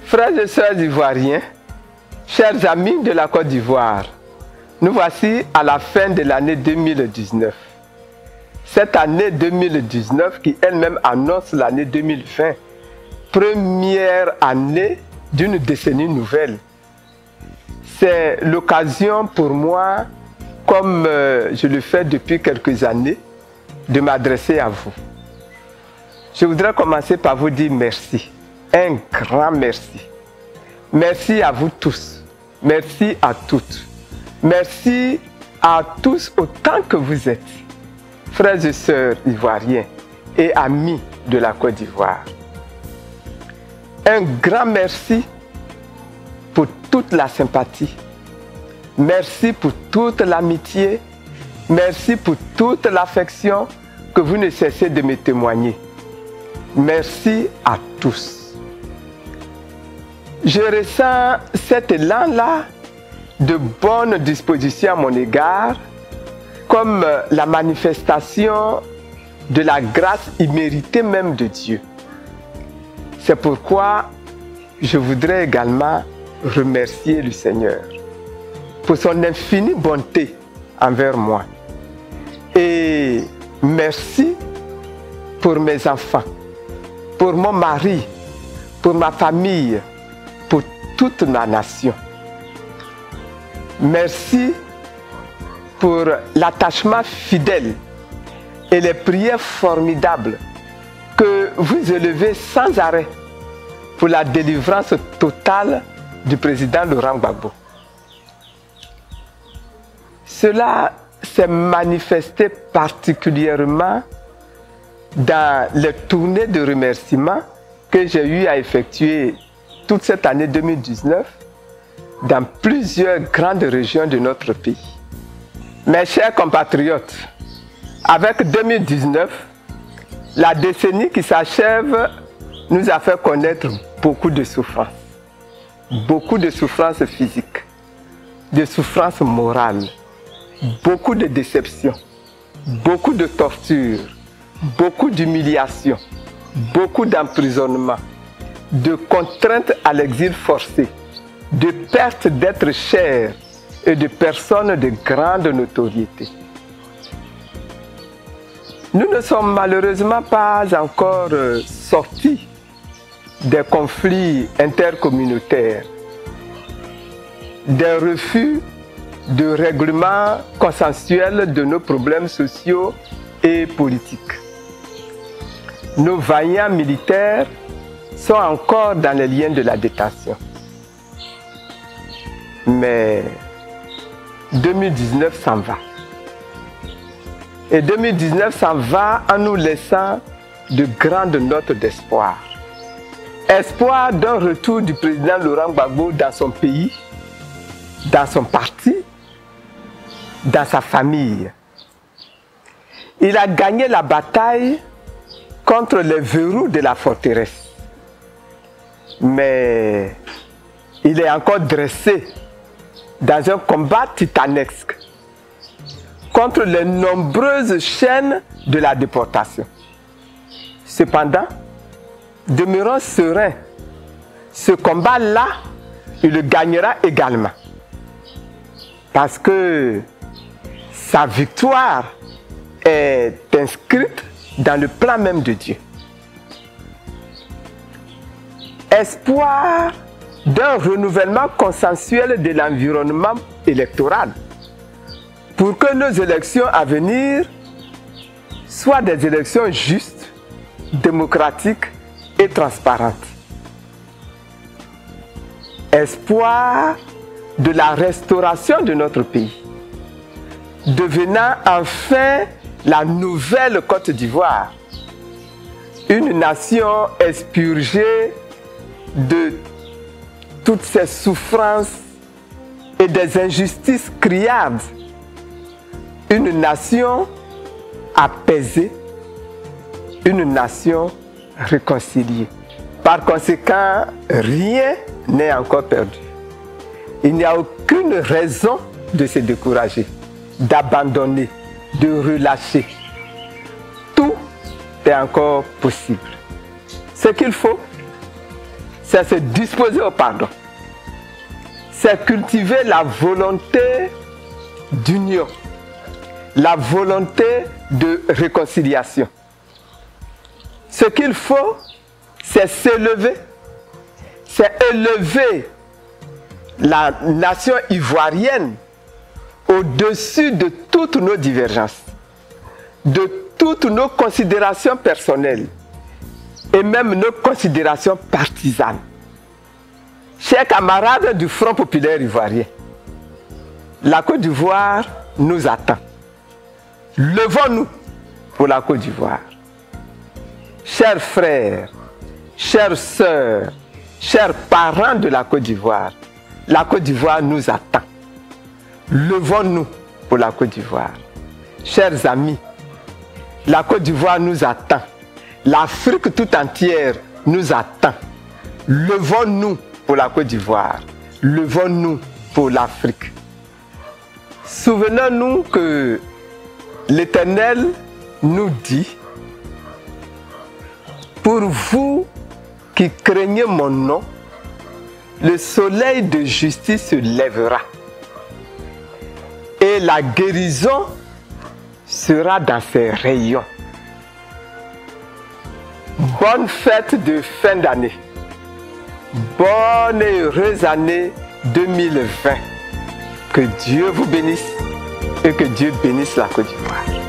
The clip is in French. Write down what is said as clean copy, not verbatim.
Frères et sœurs ivoiriens, chers amis de la Côte d'Ivoire, nous voici à la fin de l'année 2019. Cette année 2019 qui elle-même annonce l'année 2020, première année d'une décennie nouvelle. C'est l'occasion pour moi, comme je le fais depuis quelques années, de m'adresser à vous. Je voudrais commencer par vous dire merci. Un grand merci. Merci à vous tous. Merci à toutes. Merci à tous autant que vous êtes, frères et sœurs ivoiriens et amis de la Côte d'Ivoire. Un grand merci pour toute la sympathie. Merci pour toute l'amitié. Merci pour toute l'affection que vous ne cessez de me témoigner. Merci à tous. Je ressens cet élan-là de bonne disposition à mon égard comme la manifestation de la grâce imméritée même de Dieu. C'est pourquoi je voudrais également remercier le Seigneur pour son infinie bonté envers moi. Et merci pour mes enfants, pour mon mari, pour ma famille, pour toute ma nation. Merci pour l'attachement fidèle et les prières formidables que vous élevez sans arrêt pour la délivrance totale du président Laurent Gbagbo. Cela s'est manifesté particulièrement dans les tournées de remerciements que j'ai eu à effectuer toute cette année 2019 dans plusieurs grandes régions de notre pays. Mes chers compatriotes, avec 2019, la décennie qui s'achève nous a fait connaître beaucoup de souffrances. Beaucoup de souffrances physiques, de souffrances morales, beaucoup de déceptions, beaucoup de tortures, beaucoup d'humiliations, beaucoup d'emprisonnements, de contraintes à l'exil forcé, de perte d'êtres chers et de personnes de grande notoriété. Nous ne sommes malheureusement pas encore sortis des conflits intercommunautaires, des refus de règlement consensuel de nos problèmes sociaux et politiques. Nos vaillants militaires sont encore dans les liens de la détention. Mais 2019 s'en va. Et 2019 s'en va en nous laissant de grandes notes d'espoir. Espoir d'un retour du président Laurent Gbagbo dans son pays, dans son parti, dans sa famille. Il a gagné la bataille contre les verrous de la forteresse. Mais il est encore dressé dans un combat titanesque contre les nombreuses chaînes de la déportation. Cependant, demeurons sereins. Ce combat-là, il le gagnera également. Parce que sa victoire est inscrite dans le plan même de Dieu. Espoir d'un renouvellement consensuel de l'environnement électoral pour que nos élections à venir soient des élections justes, démocratiques et transparentes. Espoir de la restauration de notre pays, devenant enfin la nouvelle Côte d'Ivoire, une nation expurgée de toutes ces souffrances et des injustices criardes, une nation apaisée, une nation réconciliée. Par conséquent, rien n'est encore perdu. Il n'y a aucune raison de se décourager, d'abandonner, de relâcher. Tout est encore possible. Ce qu'il faut, c'est se disposer au pardon. C'est cultiver la volonté d'union, la volonté de réconciliation. Ce qu'il faut, c'est s'élever, c'est élever la nation ivoirienne au-dessus de toutes nos divergences, de toutes nos considérations personnelles et même nos considérations partisanes. Chers camarades du Front populaire ivoirien, la Côte d'Ivoire nous attend. Levons-nous pour la Côte d'Ivoire. Chers frères, chères sœurs, chers parents de la Côte d'Ivoire nous attend. Levons-nous pour la Côte d'Ivoire. Chers amis, la Côte d'Ivoire nous attend. L'Afrique tout entière nous attend. Levons-nous pour la Côte d'Ivoire. Levons-nous pour l'Afrique. Souvenons-nous que l'Éternel nous dit: pour vous qui craignez mon nom, le soleil de justice se lèvera et la guérison sera dans ses rayons. Bonne fête de fin d'année. Bonne et heureuse année 2020. Que Dieu vous bénisse et que Dieu bénisse la Côte d'Ivoire.